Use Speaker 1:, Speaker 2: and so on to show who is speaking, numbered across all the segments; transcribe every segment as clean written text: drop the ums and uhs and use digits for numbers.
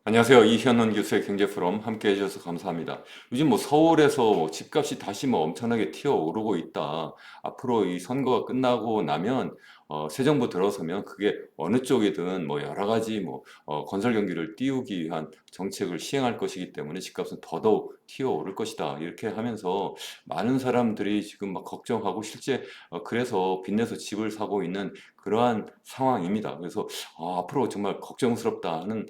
Speaker 1: 안녕하세요. 이현원 교수의 경제 프롬 함께 해주셔서 감사합니다. 요즘 뭐 서울에서 집값이 다시 뭐 엄청나게 튀어오르고 있다. 앞으로 이 선거가 끝나고 나면 새 정부 들어서면 그게 어느 쪽이든 뭐 여러 가지 뭐 건설 경기를 띄우기 위한 정책을 시행할 것이기 때문에 집값은 더더욱 튀어오를 것이다. 이렇게 하면서 많은 사람들이 지금 막 걱정하고 실제 그래서 빚내서 집을 사고 있는 그러한 상황입니다. 그래서 앞으로 정말 걱정스럽다 하는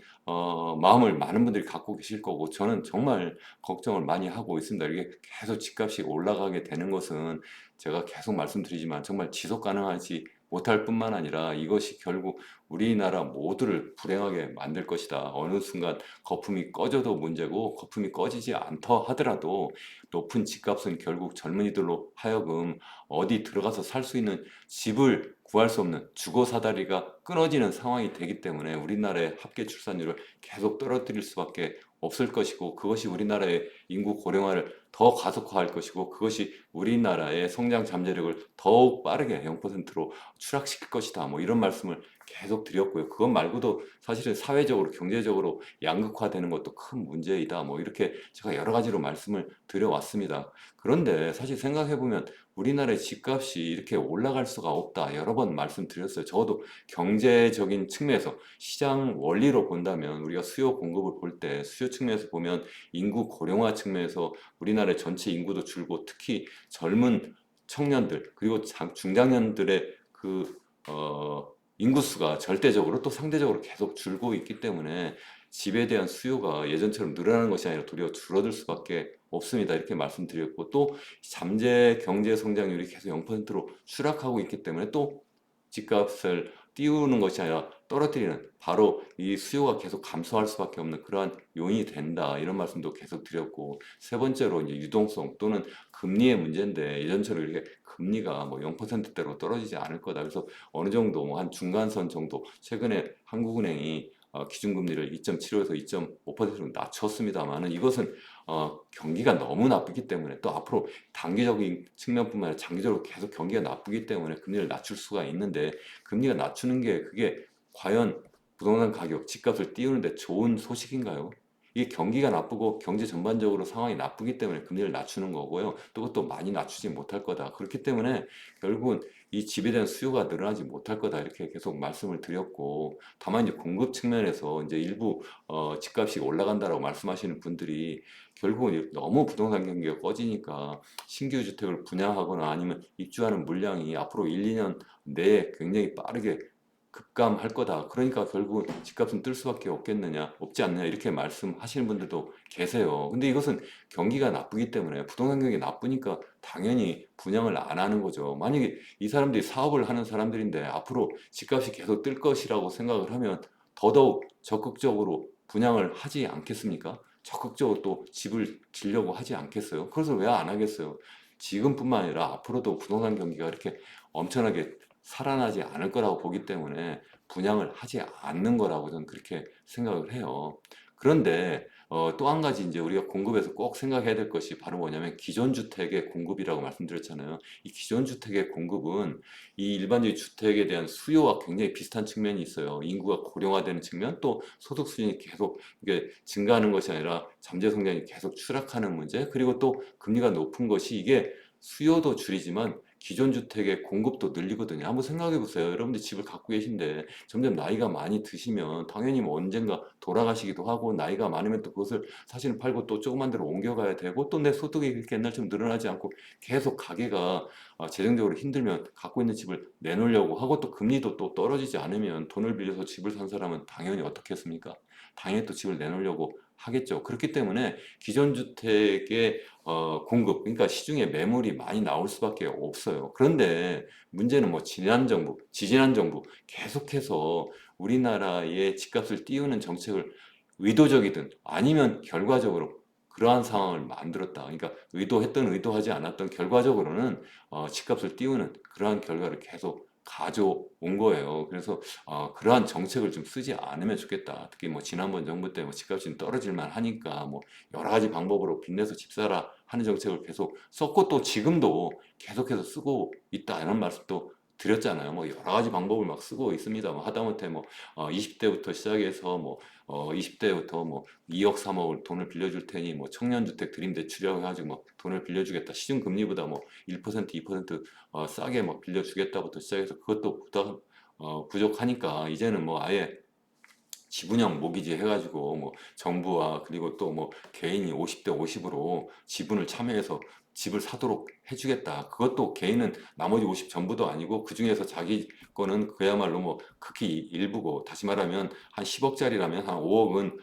Speaker 1: 마음을 많은 분들이 갖고 계실 거고 저는 정말 걱정을 많이 하고 있습니다. 이게 계속 집값이 올라가게 되는 것은 제가 계속 말씀드리지만 정말 지속 가능하지 못할 뿐만 아니라 이것이 결국 우리나라 모두를 불행하게 만들 것이다. 어느 순간 거품이 꺼져도 문제고 거품이 꺼지지 않다 하더라도 높은 집값은 결국 젊은이들로 하여금 어디 들어가서 살 수 있는 집을 구할 수 없는 주거 사다리가 끊어지는 상황이 되기 때문에 우리나라의 합계 출산율을 계속 떨어뜨릴 수밖에 없을 것이고 그것이 우리나라의 인구 고령화를 더 가속화할 것이고 그것이 우리나라의 성장 잠재력을 더욱 빠르게 0%로 추락시킬 것이다. 뭐 이런 말씀을 계속 드렸고요. 그것 말고도 사실은 사회적으로 경제적으로 양극화되는 것도 큰 문제이다. 뭐 이렇게 제가 여러 가지로 말씀을 드려왔습니다. 그런데 사실 생각해보면 우리나라의 집값이 이렇게 올라갈 수가 없다. 여러 번 말씀드렸어요. 적어도 경제적인 측면에서 시장 원리로 본다면 우리가 수요 공급을 볼 때 수요 측면에서 보면 인구 고령화 측면에서 우리나라의 전체 인구도 줄고 특히 젊은 청년들 그리고 중장년들의 인구수가 절대적으로 또 상대적으로 계속 줄고 있기 때문에 집에 대한 수요가 예전처럼 늘어나는 것이 아니라 도리어 줄어들 수밖에 없습니다. 이렇게 말씀드렸고 또 잠재 경제 성장률이 계속 0%로 추락하고 있기 때문에 또 집값을 띄우는 것이 아니라 떨어뜨리는 바로 이 수요가 계속 감소할 수밖에 없는 그러한 요인이 된다. 이런 말씀도 계속 드렸고 세 번째로 이제 유동성 또는 금리의 문제인데 예전처럼 이렇게 금리가 뭐 0%대로 떨어지지 않을 거다. 그래서 어느 정도 뭐한 중간선 정도 최근에 한국은행이 기준금리를 2.75에서 2.5%로 낮췄습니다만은 이것은 경기가 너무 나쁘기 때문에 또 앞으로 단기적인 측면뿐만 아니라 장기적으로 계속 경기가 나쁘기 때문에 금리를 낮출 수가 있는데 금리가 낮추는 게 그게 과연 부동산 가격, 집값을 띄우는데 좋은 소식인가요? 이게 경기가 나쁘고 경제 전반적으로 상황이 나쁘기 때문에 금리를 낮추는 거고요. 또 그것도 많이 낮추지 못할 거다. 그렇기 때문에 결국은 이 집에 대한 수요가 늘어나지 못할 거다. 이렇게 계속 말씀을 드렸고 다만 이제 공급 측면에서 이제 일부 집값이 올라간다라고 말씀하시는 분들이 결국은 너무 부동산 경기가 꺼지니까 신규 주택을 분양하거나 아니면 입주하는 물량이 앞으로 1, 2년 내에 굉장히 빠르게 급감할 거다. 그러니까 결국은 집값은 뜰 수밖에 없겠느냐, 없지 않느냐 이렇게 말씀하시는 분들도 계세요. 근데 이것은 경기가 나쁘기 때문에 부동산 경기 나쁘니까 당연히 분양을 안 하는 거죠. 만약에 이 사람들이 사업을 하는 사람들인데 앞으로 집값이 계속 뜰 것이라고 생각을 하면 더더욱 적극적으로 분양을 하지 않겠습니까? 적극적으로 또 집을 지려고 하지 않겠어요? 그래서 왜 안 하겠어요? 지금뿐만 아니라 앞으로도 부동산 경기가 이렇게 엄청나게 살아나지 않을 거라고 보기 때문에 분양을 하지 않는 거라고 저는 그렇게 생각을 해요. 그런데 또 한 가지 이제 우리가 공급에서 꼭 생각해야 될 것이 바로 뭐냐면 기존 주택의 공급이라고 말씀드렸잖아요. 이 기존 주택의 공급은 이 일반적인 주택에 대한 수요와 굉장히 비슷한 측면이 있어요. 인구가 고령화되는 측면, 또 소득 수준이 계속 이게 증가하는 것이 아니라 잠재 성장이 계속 추락하는 문제, 그리고 또 금리가 높은 것이 이게 수요도 줄이지만 기존 주택의 공급도 늘리거든요. 한번 생각해 보세요. 여러분들 집을 갖고 계신데 점점 나이가 많이 드시면 당연히 뭐 언젠가 돌아가시기도 하고 나이가 많으면 또 그것을 사실은 팔고 또 조그만 데로 옮겨가야 되고 또 내 소득이 그렇게 옛날처럼 늘어나지 않고 계속 가게가 재정적으로 힘들면 갖고 있는 집을 내놓으려고 하고 또 금리도 또 떨어지지 않으면 돈을 빌려서 집을 산 사람은 당연히 어떻겠습니까? 당연히 또 집을 내놓으려고 하겠죠. 그렇기 때문에 기존 주택의 공급, 그러니까 시중에 매물이 많이 나올 수밖에 없어요. 그런데 문제는 뭐 지난 정부, 지지난 정부 계속해서 우리나라의 집값을 띄우는 정책을 의도적이든 아니면 결과적으로 그러한 상황을 만들었다. 그러니까 의도했던 의도하지 않았던 결과적으로는 집값을 띄우는 그러한 결과를 계속 가져온 거예요. 그래서 그러한 정책을 좀 쓰지 않으면 좋겠다. 특히 뭐 지난번 정부 때 뭐 집값이 떨어질만 하니까 뭐 여러 가지 방법으로 빚내서 집 사라 하는 정책을 계속 썼고 또 지금도 계속해서 쓰고 있다 이런 말씀도 드렸잖아요. 뭐 여러 가지 방법을 막 쓰고 있습니다. 뭐 하다못해 뭐 20대부터 시작해서 뭐 20대부터 뭐 2억 3억을 돈을 빌려줄 테니 뭐 청년주택 드림대출이라고 해가지고 뭐 돈을 빌려주겠다. 시중금리보다 뭐 1% 2% 싸게 뭐 빌려주겠다부터 시작해서 그것도 부족하니까 이제는 뭐 아예 지분형 모기지 해가지고 뭐 정부와 그리고 또 뭐 개인이 50대 50으로 지분을 참여해서 집을 사도록 해주겠다. 그것도 개인은 나머지 50 전부도 아니고 그 중에서 자기 거는 그야말로 뭐 극히 일부고 다시 말하면 한 10억짜리라면 한 5억은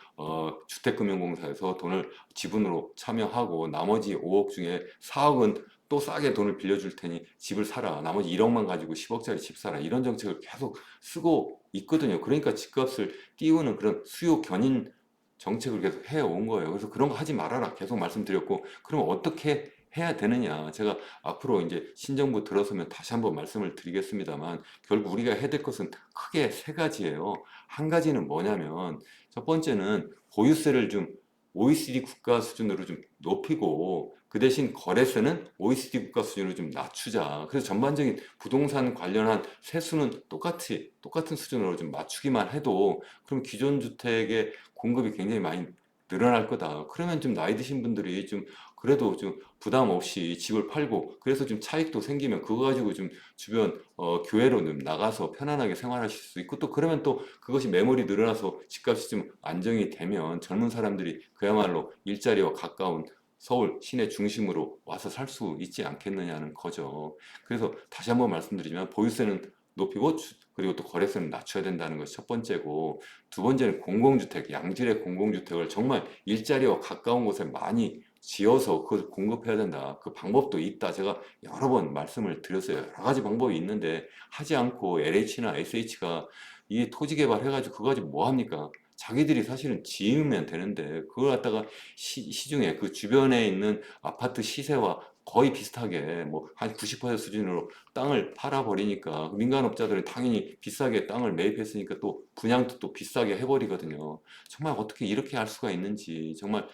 Speaker 1: 주택금융공사에서 돈을 지분으로 참여하고 나머지 5억 중에 4억은 또 싸게 돈을 빌려줄 테니 집을 사라. 나머지 1억만 가지고 10억짜리 집 사라. 이런 정책을 계속 쓰고 있거든요. 그러니까 집값을 띄우는 그런 수요 견인 정책을 계속 해온 거예요. 그래서 그런 거 하지 말아라 계속 말씀드렸고, 그럼 어떻게 해야 되느냐? 제가 앞으로 이제 신정부 들어서면 다시 한번 말씀을 드리겠습니다만, 결국 우리가 해야 될 것은 크게 세 가지예요. 한 가지는 뭐냐면, 첫 번째는 보유세를 좀 OECD 국가 수준으로 좀 높이고, 그 대신 거래세는 OECD 국가 수준으로 좀 낮추자. 그래서 전반적인 부동산 관련한 세수는 똑같은 수준으로 좀 맞추기만 해도, 그럼 기존 주택의 공급이 굉장히 많이 늘어날 거다. 그러면 좀 나이 드신 분들이 좀 그래도 좀 부담 없이 집을 팔고, 그래서 좀 차익도 생기면 그거 가지고 좀 주변 교외로 좀 나가서 편안하게 생활하실 수 있고, 또 그러면 또 그것이 매물이 늘어나서 집값이 좀 안정이 되면 젊은 사람들이 그야말로 일자리와 가까운 서울 시내 중심으로 와서 살 수 있지 않겠느냐는 거죠. 그래서 다시 한번 말씀드리지만 보유세는 높이고 그리고 또 거래세는 낮춰야 된다는 것이 첫 번째고, 두 번째는 공공주택, 양질의 공공주택을 정말 일자리와 가까운 곳에 많이 지어서 그것을 공급해야 된다. 그 방법도 있다. 제가 여러 번 말씀을 드렸어요. 여러 가지 방법이 있는데 하지 않고 LH나 SH가 이 토지 개발해가지고 그거 가지고 뭐 합니까? 자기들이 사실은 지으면 되는데 그걸 갖다가 시중에 그 주변에 있는 아파트 시세와 거의 비슷하게 뭐 한 90% 수준으로 땅을 팔아버리니까 민간업자들은 당연히 비싸게 땅을 매입했으니까 또 분양도 또 비싸게 해버리거든요. 정말 어떻게 이렇게 할 수가 있는지 정말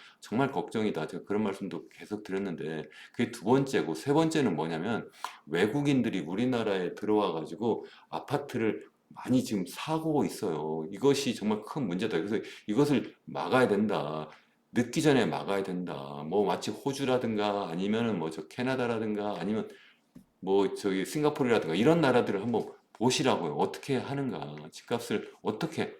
Speaker 1: 걱정이다. 제가 그런 말씀도 계속 드렸는데, 그게 두 번째고, 세 번째는 뭐냐면 외국인들이 우리나라에 들어와 가지고 아파트를 많이 지금 사고 있어요. 이것이 정말 큰 문제다. 그래서 이것을 막아야 된다. 늦기 전에 막아야 된다. 뭐 마치 호주라든가 아니면은 뭐 저 캐나다라든가 아니면 뭐 저기 싱가포르라든가 이런 나라들을 한번 보시라고요. 어떻게 하는가. 집값을 어떻게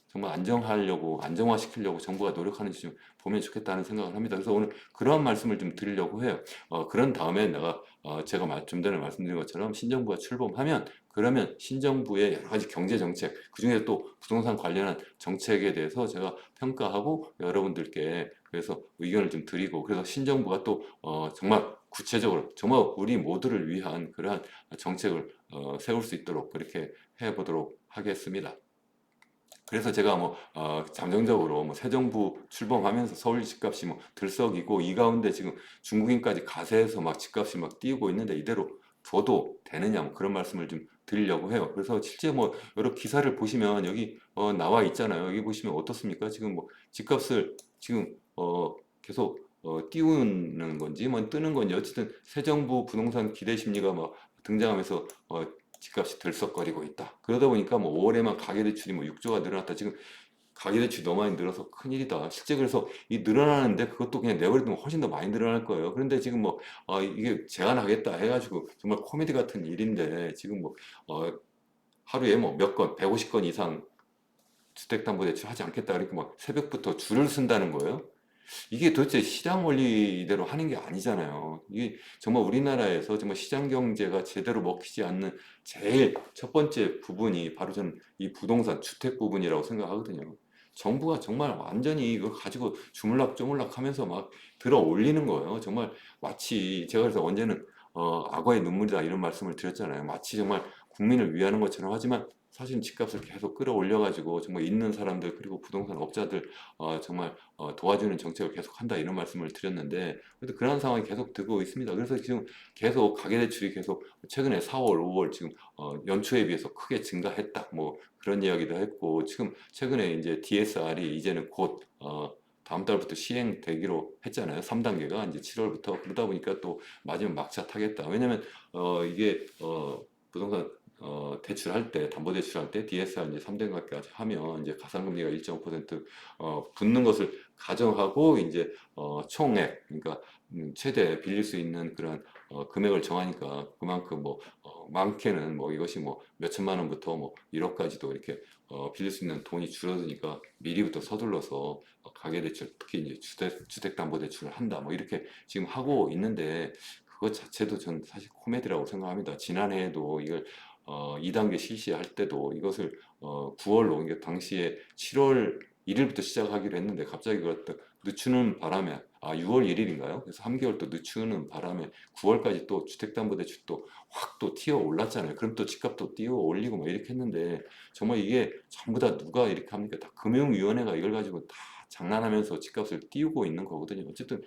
Speaker 1: 정말 안정화시키려고 정부가 노력하는지 좀 보면 좋겠다는 생각을 합니다. 그래서 오늘 그러한 말씀을 좀 드리려고 해요. 그런 다음에 제가 좀 전에 말씀드린 것처럼 신정부가 출범하면, 그러면 신정부의 여러 가지 경제 정책, 그중에 또 부동산 관련한 정책에 대해서 제가 평가하고 여러분들께 그래서 의견을 좀 드리고, 그래서 신정부가 또 정말 구체적으로 정말 우리 모두를 위한 그러한 정책을 세울 수 있도록 그렇게 해보도록 하겠습니다. 그래서 제가 뭐 잠정적으로 뭐 새 정부 출범하면서 서울 집값이 뭐 들썩이고 이 가운데 지금 중국인까지 가세해서 막 집값이 막 뛰고 있는데 이대로 둬도 되느냐 뭐 그런 말씀을 좀 드리려고 해요. 그래서 실제 뭐 여러 기사를 보시면 여기 나와 있잖아요. 여기 보시면 어떻습니까? 지금 뭐 집값을 지금 계속 띄우는 건지 뭐 뜨는 건지, 어쨌든 새 정부 부동산 기대 심리가 막 등장하면서 집값이 들썩거리고 있다. 그러다 보니까 뭐 5월에만 가계대출이 뭐 6조가 늘어났다. 지금 가계대출이 너무 많이 늘어서 큰일이다. 실제 그래서 이 늘어나는데 그것도 그냥 내버려두면 훨씬 더 많이 늘어날 거예요. 그런데 지금 뭐 이게 제한하겠다 해가지고 정말 코미디 같은 일인데, 지금 뭐 하루에 뭐 몇 건, 150건 이상 주택담보대출 하지 않겠다. 이렇게 막 새벽부터 줄을 쓴다는 거예요. 이게 도대체 시장 원리대로 하는 게 아니잖아요. 이게 정말 우리나라에서 정말 시장 경제가 제대로 먹히지 않는 제일 첫 번째 부분이 바로 저는 이 부동산 주택 부분이라고 생각하거든요. 정부가 정말 완전히 이거 가지고 주물락주물락 하면서 막 들어 올리는 거예요. 정말 마치 제가 그래서 언제는 악어의 눈물이다 이런 말씀을 드렸잖아요. 마치 정말 국민을 위하는 것처럼 하지만 사실 집값을 계속 끌어올려가지고 정말 있는 사람들 그리고 부동산 업자들 정말 도와주는 정책을 계속 한다 이런 말씀을 드렸는데, 그래도 그런 상황이 계속 되고 있습니다. 그래서 지금 계속 가계대출이 계속 최근에 4월, 5월 지금 연초에 비해서 크게 증가했다 뭐 그런 이야기도 했고, 지금 최근에 이제 DSR이 이제는 곧 다음 달부터 시행되기로 했잖아요. 3단계가 이제 7월부터. 그러다 보니까 또 맞으면 막차 타겠다. 왜냐면 이게 부동산 대출할 때, 담보대출할 때 DSR 이제 3등급까지 하면 이제 가산금리가 1.5% 붙는 것을 가정하고 이제 총액, 그러니까 최대 빌릴 수 있는 그런 금액을 정하니까 그만큼 뭐 많게는 뭐 이것이 뭐 몇천만 원부터 뭐 1억까지도 이렇게 빌릴 수 있는 돈이 줄어드니까 미리부터 서둘러서 가계대출, 특히 이제 주택담보대출을 한다 뭐 이렇게 지금 하고 있는데 그것 자체도 전 사실 코미디라고 생각합니다. 지난해에도 이걸 2단계 실시할 때도 이것을 9월로, 그러니까 당시에 7월 1일부터 시작하기로 했는데 갑자기 그걸 또 늦추는 바람에 6월 1일인가요? 그래서 3개월 또 늦추는 바람에 9월까지 또 주택담보대출 또 확 또 튀어 올랐잖아요. 그럼 또 집값도 띄워 올리고 뭐 이렇게 했는데 정말 이게 전부 다 누가 이렇게 합니까? 다 금융위원회가 이걸 가지고 다 장난하면서 집값을 띄우고 있는 거거든요. 어쨌든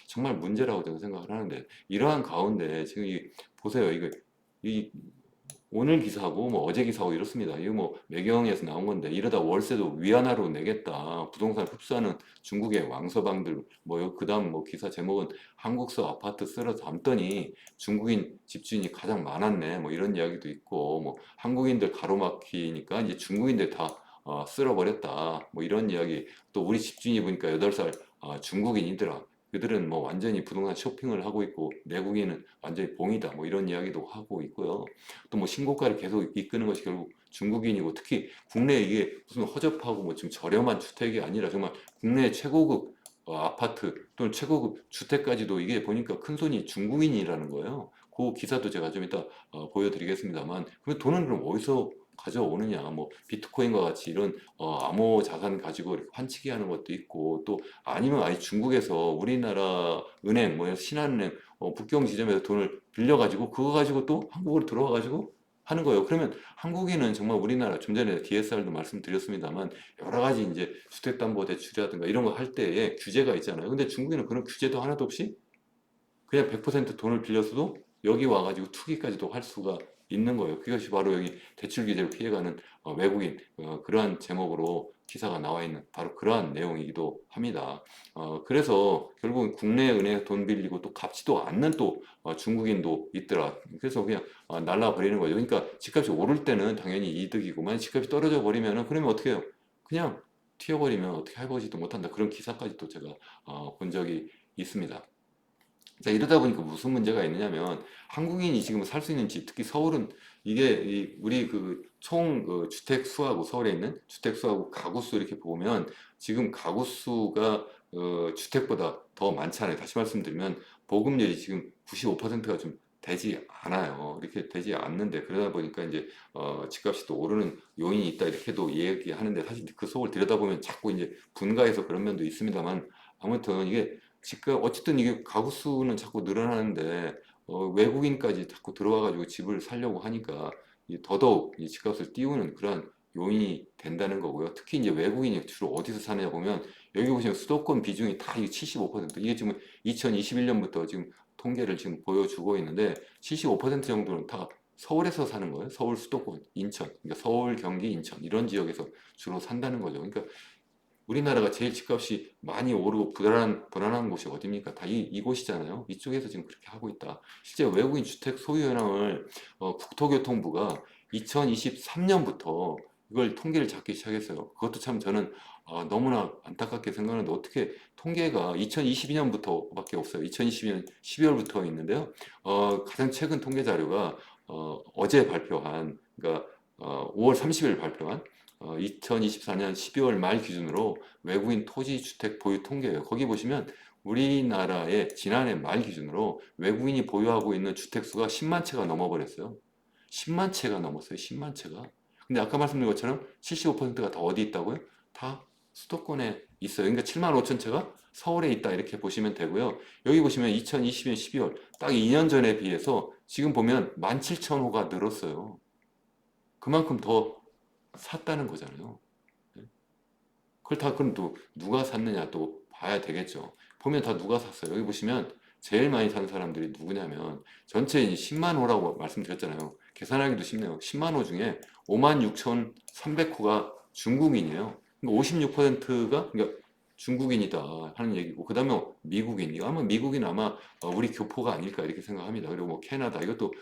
Speaker 1: 정말 문제라고 저는 생각을 하는데 이러한 가운데 지금 보세요. 이거 이 오늘 기사하고 뭐 어제 기사하고 이렇습니다. 이거 뭐 매경에서 나온 건데 이러다 월세도 위안화로 내겠다. 부동산 흡수하는 중국의 왕서방들 뭐 그다음 뭐 기사 제목은 한국서 아파트 쓸어 담더니 중국인 집주인이 가장 많았네. 뭐 이런 이야기도 있고 뭐 한국인들 가로막히니까 이제 중국인들 다 쓸어버렸다. 뭐 이런 이야기. 또 우리 집주인이 보니까 8살 중국인이더라. 그들은 뭐 완전히 부동산 쇼핑을 하고 있고 내국인은 완전히 봉이다. 뭐 이런 이야기도 하고 있고요. 또 뭐 신고가를 계속 이끄는 것이 결국 중국인이고 특히 국내 이게 무슨 허접하고 뭐 지금 저렴한 주택이 아니라 정말 국내 최고급 아파트 또는 최고급 주택까지도 이게 보니까 큰 손이 중국인이라는 거예요. 그 기사도 제가 좀 이따 보여드리겠습니다만 그럼 돈은 그럼 어디서 가져오느냐 뭐 비트코인과 같이 이런 암호 자산 가지고 이렇게 환치기 하는 것도 있고 또 아니면 아예 중국에서 우리나라 은행 뭐 신한은행 북경 지점에서 돈을 빌려가지고 그거 가지고 또 한국으로 들어와가지고 하는 거예요. 그러면 한국인은 정말 우리나라 좀 전에 DSR도 말씀드렸습니다만 여러 가지 이제 주택담보대출이라든가 이런 거 할 때에 규제가 있잖아요. 근데 중국인은 그런 규제도 하나도 없이 그냥 100% 돈을 빌려서도 여기 와가지고 투기까지도 할 수가 있는 거예요. 그것이 바로 여기 대출 규제를 피해가는 외국인 그러한 제목으로 기사가 나와 있는 바로 그러한 내용이기도 합니다. 그래서 결국은 국내 은행에 돈 빌리고 또 갚지도 않는 또 중국인도 있더라. 그래서 그냥 날라 버리는 거죠. 그러니까 집값이 오를 때는 당연히 이득이고만 집값이 떨어져 버리면은 그러면 어떻게 해요? 그냥 튀어버리면 어떻게 해보지도 못한다. 그런 기사까지도 제가 본 적이 있습니다. 자, 이러다 보니까 무슨 문제가 있느냐면 한국인이 지금 살 수 있는 집, 특히 서울은 이게 우리 그 총 주택 수하고 서울에 있는 주택 수하고 가구 수 이렇게 보면 지금 가구 수가 주택보다 더 많잖아요. 다시 말씀드리면 보급률이 지금 95%가 좀 되지 않아요. 이렇게 되지 않는데 그러다 보니까 이제 집값이 또 오르는 요인이 있다 이렇게도 얘기하는데 사실 그 속을 들여다보면 자꾸 이제 분가해서 그런 면도 있습니다만 아무튼 이게 지금 어쨌든 이게 가구 수는 자꾸 늘어나는데 외국인까지 자꾸 들어와가지고 집을 살려고 하니까 더더욱 이 집값을 띄우는 그런 요인이 된다는 거고요. 특히 이제 외국인이 주로 어디서 사느냐 보면 여기 보시면 수도권 비중이 다 이게 75% 이게 지금 2021년부터 지금 통계를 지금 보여주고 있는데 75% 정도는 다 서울에서 사는 거예요. 서울 수도권, 인천, 그러니까 서울, 경기, 인천 이런 지역에서 주로 산다는 거죠. 그러니까 우리나라가 제일 집값이 많이 오르고 불안한 곳이 어디입니까? 다 이곳이잖아요. 이쪽에서 지금 그렇게 하고 있다. 실제 외국인 주택 소유 현황을 국토교통부가 2023년부터 이걸 통계를 잡기 시작했어요. 그것도 참 저는 너무나 안타깝게 생각하는데 어떻게 통계가 2022년부터밖에 없어요. 2022년 12월부터 있는데요. 가장 최근 통계 자료가 어제 발표한 그러니까 5월 30일 발표한 2024년 12월 말 기준으로 외국인 토지 주택 보유 통계예요. 거기 보시면 우리나라의 지난해 말 기준으로 외국인이 보유하고 있는 주택 수가 10만 채가 넘어버렸어요. 10만 채가 넘었어요. 10만 채가. 근데 아까 말씀드린 것처럼 75%가 다 어디 있다고요? 다 수도권에 있어요. 그러니까 7만 5천 채가 서울에 있다 이렇게 보시면 되고요. 여기 보시면 2020년 12월 딱 2년 전에 비해서 지금 보면 17,000호가 늘었어요. 그만큼 더 샀다는 거잖아요. 네. 그걸 다 그럼 또 누가 샀느냐 또 봐야 되겠죠. 보면 다 누가 샀어요. 여기 보시면 제일 많이 산 사람들이 누구냐면 전체 10만 호라고 말씀드렸잖아요. 계산하기도 쉽네요. 10만 호 중에 5만 6,300호가 중국인이에요. 그러니까 56%가 그러니까 중국인이다 하는 얘기고, 그 다음에 미국인, 이거 아마 미국인 아마 우리 교포가 아닐까 이렇게 생각합니다. 그리고 뭐 캐나다 이것도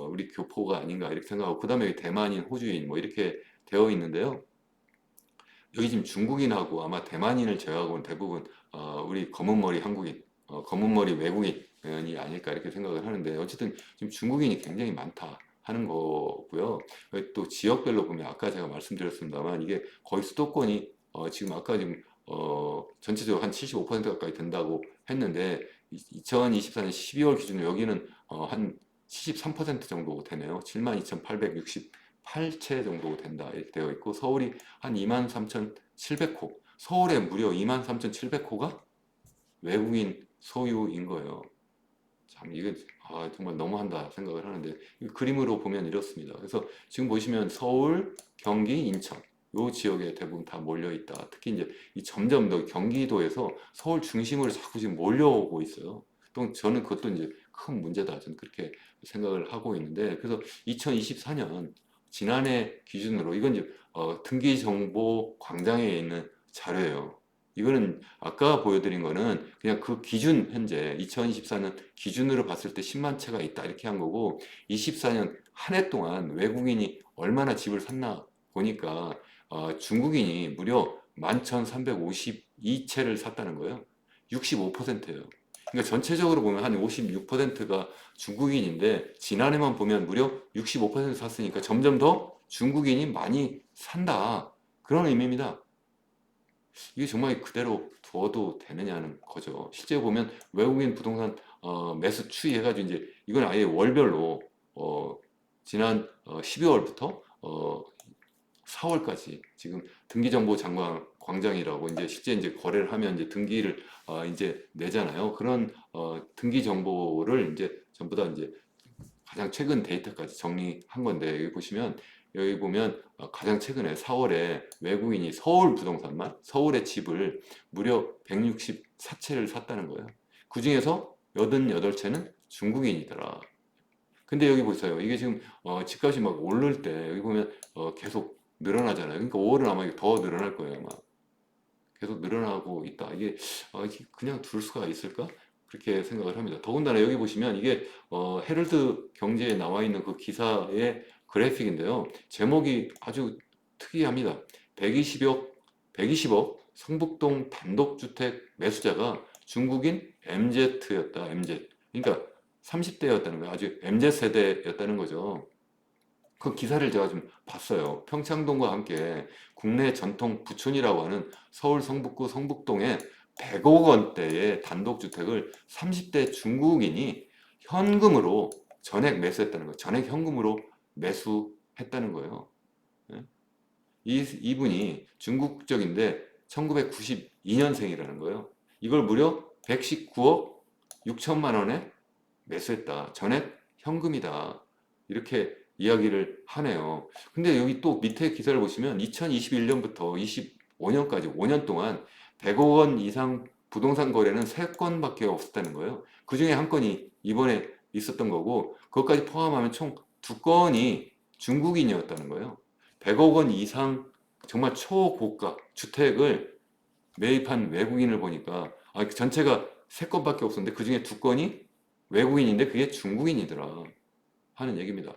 Speaker 1: 우리 교포가 아닌가 이렇게 생각하고, 그 다음에 대만인, 호주인 뭐 이렇게 되어 있는데요. 여기 지금 중국인하고 아마 대만인을 제외하고는 대부분 우리 검은 머리 한국인, 검은 머리 외국인이 아닐까 이렇게 생각을 하는데, 어쨌든 지금 중국인이 굉장히 많다 하는 거고요. 또 지역별로 보면 아까 제가 말씀드렸습니다만 이게 거의 수도권이 지금 아까 지금 전체적으로 한 75% 가까이 된다고 했는데, 2024년 12월 기준으로 여기는 한 73% 정도 되네요. 72,868채 정도 된다 이렇게 되어 있고, 서울이 한 23,700호, 서울에 무려 23,700호가 외국인 소유인 거예요. 참 이게 정말 너무한다 생각을 하는데, 이 그림으로 보면 이렇습니다. 그래서 지금 보시면 서울, 경기, 인천 요 지역에 대부분 다 몰려 있다. 특히 이제 이 점점 더 경기도에서 서울 중심으로 자꾸 지금 몰려오고 있어요. 또 저는 그것도 이제 큰 문제다. 저는 그렇게 생각을 하고 있는데, 그래서 2024년 지난해 기준으로 이건 이제 등기 정보 광장에 있는 자료예요. 이거는 아까 보여드린 거는 그냥 그 기준, 현재 2024년 기준으로 봤을 때 10만 채가 있다 이렇게 한 거고, 24년 한 해 동안 외국인이 얼마나 집을 샀나 보니까 중국인이 무려 11,352채를 샀다는 거예요. 65%예요. 그러니까 전체적으로 보면 한 56%가 중국인인데, 지난해만 보면 무려 65% 샀으니까 점점 더 중국인이 많이 산다, 그런 의미입니다. 이게 정말 그대로 두어도 되느냐는 거죠. 실제 보면 외국인 부동산 매수 추이해가지고, 이제 이건 아예 월별로 지난 12월부터 4월까지 지금 등기정보장관 광장이라고, 이제 실제 이제 거래를 하면 이제 등기를 이제 내잖아요. 그런 등기 정보를 이제 전부 다 이제 가장 최근 데이터까지 정리한 건데, 여기 보면 가장 최근에 4월에 외국인이 서울 부동산만, 서울의 집을 무려 164채를 샀다는 거예요. 그 중에서 88채는 중국인이더라. 근데 여기 보세요. 이게 지금 집값이 막 오를 때 여기 보면 계속 늘어나잖아요. 그러니까 5월은 아마 더 늘어날 거예요, 아마. 계속 늘어나고 있다. 이게 그냥 둘 수가 있을까? 그렇게 생각을 합니다. 더군다나 여기 보시면 이게 헤럴드 경제에 나와 있는 그 기사의 그래픽인데요. 제목이 아주 특이합니다. 120억 성북동 단독주택 매수자가 중국인 MZ였다. MZ. 그러니까 30대였다는 거예요. 아주 MZ 세대였다는 거죠. 그 기사를 제가 좀 봤어요. 평창동과 함께 국내 전통 부촌이라고 하는 서울 성북구 성북동에 100억 원대의 단독주택을 30대 중국인이 현금으로 전액 매수했다는 거예요. 전액 현금으로 매수했다는 거예요. 예? 이분이 중국적인데 1992년생이라는 거예요. 이걸 무려 119억 6천만 원에 매수했다. 전액 현금이다. 이렇게 이야기를 하네요. 근데 여기 또 밑에 기사를 보시면 2021년부터 25년까지 5년 동안 100억 원 이상 부동산 거래는 3건밖에 없었다는 거예요. 그 중에 한 건이 이번에 있었던 거고, 그것까지 포함하면 총 2건이 중국인이었다는 거예요. 100억 원 이상 정말 초고가 주택을 매입한 외국인을 보니까 전체가 3건밖에 없었는데 그 중에 2건이 외국인인데 그게 중국인이더라 하는 얘기입니다.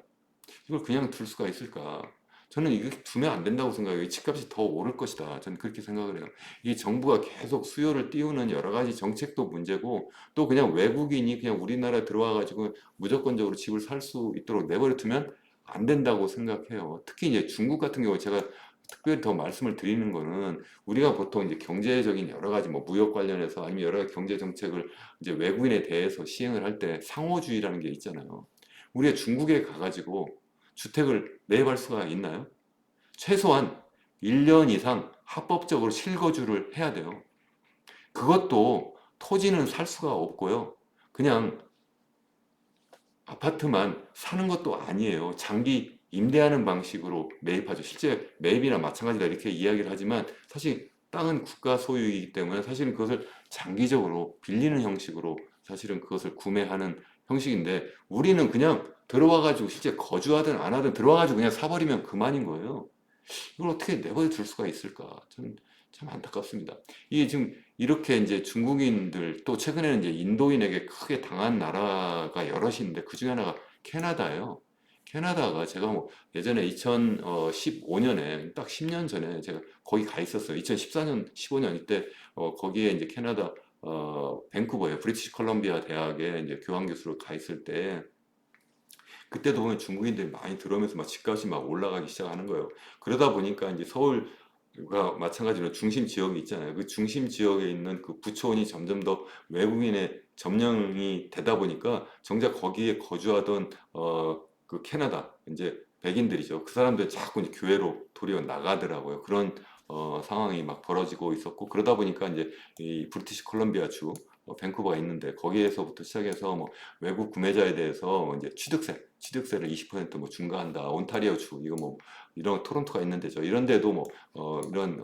Speaker 1: 이걸 그냥 둘 수가 있을까? 저는 이거 두면 안 된다고 생각해요. 이 집값이 더 오를 것이다. 저는 그렇게 생각을 해요. 이 정부가 계속 수요를 띄우는 여러 가지 정책도 문제고, 또 그냥 외국인이 그냥 우리나라에 들어와 가지고 무조건적으로 집을 살 수 있도록 내버려 두면 안 된다고 생각해요. 특히 이제 중국 같은 경우 제가 특별히 더 말씀을 드리는 거는, 우리가 보통 이제 경제적인 여러 가지 뭐 무역 관련해서 아니면 여러 가지 경제 정책을 이제 외국인에 대해서 시행을 할 때 상호주의라는 게 있잖아요. 우리가 중국에 가가지고 주택을 매입할 수가 있나요? 최소한 1년 이상 합법적으로 실거주를 해야 돼요. 그것도 토지는 살 수가 없고요. 그냥 아파트만 사는 것도 아니에요. 장기 임대하는 방식으로 매입하죠. 실제 매입이나 마찬가지다 이렇게 이야기를 하지만, 사실 땅은 국가 소유이기 때문에 사실은 그것을 장기적으로 빌리는 형식으로 사실은 그것을 구매하는 형식인데, 우리는 그냥 들어와가지고 실제 거주하든 안 하든 들어와가지고 그냥 사버리면 그만인 거예요. 이걸 어떻게 내버려 둘 수가 있을까? 저는 참 안타깝습니다. 이게 지금 이렇게 이제 중국인들 또 최근에는 이제 인도인에게 크게 당한 나라가 여럿이 있는데 그 중에 하나가 캐나다예요. 캐나다가 제가 뭐 예전에 2015년에 딱 10년 전에 제가 거기 가 있었어요. 2014년, 15년 이때 거기에 이제 캐나다 밴쿠버에 브리티시 컬럼비아 대학에 이제 교환 교수로 가 있을 때 그때도 보면 중국인들이 많이 들어오면서 막 집값이 막 올라가기 시작하는 거예요. 그러다 보니까 이제 서울과 마찬가지로 중심 지역이 있잖아요. 그 중심 지역에 있는 그 부촌이 점점 더 외국인의 점령이 되다 보니까 정작 거기에 거주하던 그 캐나다 이제 백인들이죠. 그 사람들 자꾸 이제 교회로 도리어 나가더라고요. 그런 상황이 막 벌어지고 있었고 그러다 보니까 이제 이 브리티시 콜럼비아 주 밴쿠버가 있는데 거기에서부터 시작해서 뭐 외국 구매자에 대해서 이제 취득세를 20%뭐 중과한다. 온타리오 주 이거 뭐 이런 토론토가 있는 데죠. 이런 데도 뭐 이런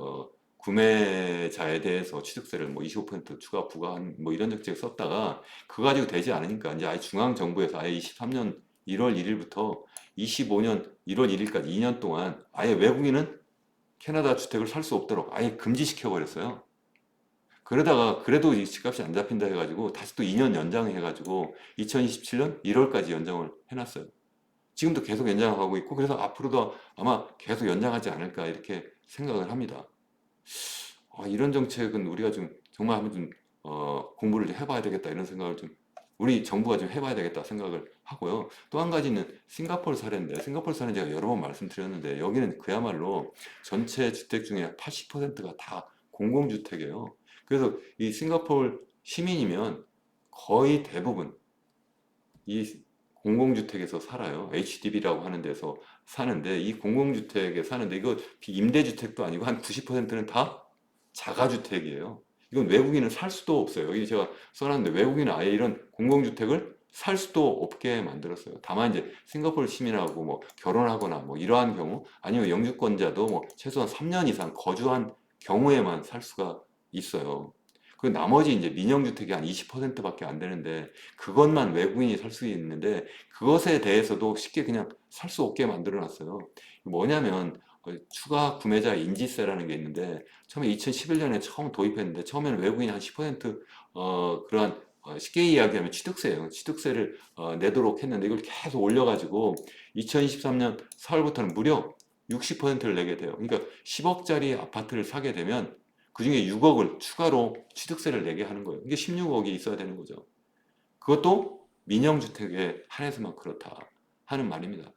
Speaker 1: 구매자에 대해서 취득세를 뭐 25% 추가 부과한 뭐 이런 정책을 썼다가 그거 가지고 되지 않으니까 이제 아예 중앙 정부에서 아예 23년 1월 1일부터 25년 1월 1일까지 2년 동안 아예 외국인은 캐나다 주택을 살 수 없도록 아예 금지시켜 버렸어요. 그러다가 그래도 이 집값이 안 잡힌다 해가지고 다시 또 2년 연장해가지고 2027년 1월까지 연장을 해놨어요. 지금도 계속 연장하고 있고 그래서 앞으로도 아마 계속 연장하지 않을까 이렇게 생각을 합니다. 이런 정책은 우리가 좀 정말 한번 좀 공부를 좀 해봐야 되겠다 이런 생각을 좀 우리 정부가 좀 해봐야 되겠다 생각을 하고요. 또 한 가지는 싱가포르 사례인데 싱가포르 사례는 제가 여러 번 말씀드렸는데 여기는 그야말로 전체 주택 중에 80%가 다 공공주택이에요. 그래서 이 싱가포르 시민이면 거의 대부분 이 공공주택에서 살아요. HDB라고 하는 데서 사는데 이 공공주택에 사는데 이거 임대주택도 아니고 한 90%는 다 자가주택이에요. 이건 외국인은 살 수도 없어요. 여기 제가 써놨는데 외국인은 아예 이런 공공주택을 살 수도 없게 만들었어요. 다만 이제 싱가포르 시민하고 뭐 결혼하거나 뭐 이러한 경우 아니면 영주권자도 뭐 최소한 3년 이상 거주한 경우에만 살 수가 있어요. 그 나머지 이제 민영주택이 한 20%밖에 안 되는데 그것만 외국인이 살 수 있는데 그것에 대해서도 쉽게 그냥 살 수 없게 만들어 놨어요. 뭐냐면 추가 구매자 인지세라는 게 있는데 처음에 2011년에 처음 도입했는데 처음에는 외국인이 한 10% 그러한 쉽게 이야기하면 취득세예요. 취득세를 내도록 했는데 이걸 계속 올려가지고 2023년 4월부터는 무려 60%를 내게 돼요. 그러니까 10억짜리 아파트를 사게 되면 그중에 6억을 추가로 취득세를 내게 하는 거예요. 이게 16억이 있어야 되는 거죠. 그것도 민영주택에 한해서만 그렇다 하는 말입니다.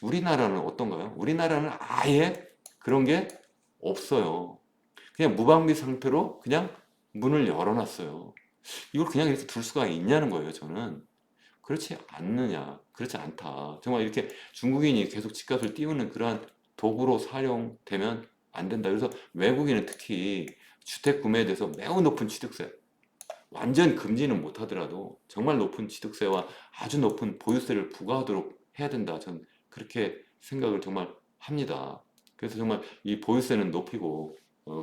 Speaker 1: 우리나라는 어떤가요? 우리나라는 아예 그런 게 없어요. 그냥 무방비 상태로 그냥 문을 열어놨어요. 이걸 그냥 이렇게 둘 수가 있냐는 거예요, 저는. 그렇지 않느냐, 그렇지 않다. 정말 이렇게 중국인이 계속 집값을 띄우는 그러한 도구로 사용되면 안 된다. 그래서 외국인은 특히 주택 구매에 대해서 매우 높은 취득세, 완전 금지는 못하더라도 정말 높은 취득세와 아주 높은 보유세를 부과하도록 해야 된다. 전 그렇게 생각을 정말 합니다. 그래서 정말 이 보유세는 높이고,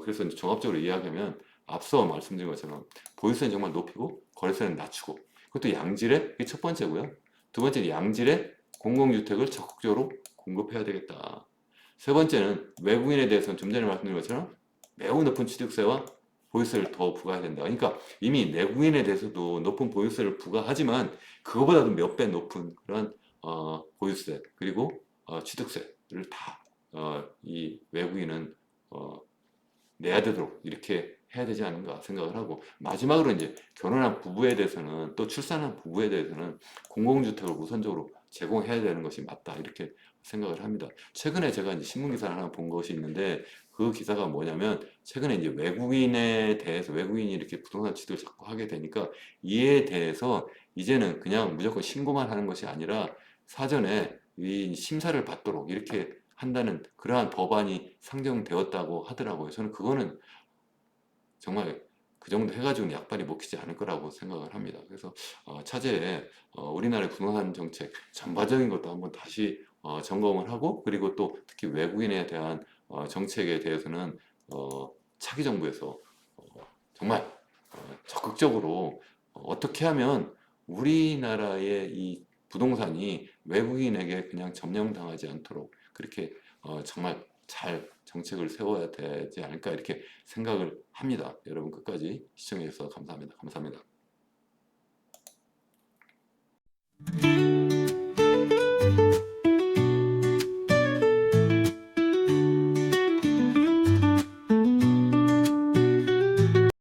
Speaker 1: 그래서 이제 종합적으로 이야기하면 앞서 말씀드린 것처럼 보유세는 정말 높이고 거래세는 낮추고 그것도 양질의 이게 첫 번째고요. 두 번째는 양질의 공공주택을 적극적으로 공급해야 되겠다. 세 번째는 외국인에 대해서는 좀 전에 말씀드린 것처럼 매우 높은 취득세와 보유세를 더 부과해야 된다. 그러니까 이미 내국인에 대해서도 높은 보유세를 부과하지만 그거보다도 몇 배 높은 그런 보유세 그리고 취득세를 다 이 외국인은 내야 되도록 이렇게 해야 되지 않는가 생각을 하고 마지막으로 이제 결혼한 부부에 대해서는 또 출산한 부부에 대해서는 공공주택을 우선적으로 제공해야 되는 것이 맞다 이렇게 생각을 합니다. 최근에 제가 이제 신문 기사를 하나 본 것이 있는데 그 기사가 뭐냐면 최근에 이제 외국인에 대해서 외국인이 이렇게 부동산 취득을 자꾸 하게 되니까 이에 대해서 이제는 그냥 무조건 신고만 하는 것이 아니라 사전에 이 심사를 받도록 이렇게 한다는 그러한 법안이 상정되었다고 하더라고요. 저는 그거는 정말 그 정도 해가지고는 약발이 먹히지 않을 거라고 생각을 합니다. 그래서 차제에 우리나라의 부동산 정책 전반적인 것도 한번 다시 점검을 하고 그리고 또 특히 외국인에 대한 정책에 대해서는 차기 정부에서 정말 적극적으로 어떻게 하면 우리나라의 이 부동산이 외국인에게 그냥 점령당하지 않도록 그렇게 정말 잘 정책을 세워야 되지 않을까 이렇게 생각을 합니다. 여러분 끝까지 시청해 주셔서 감사합니다. 감사합니다.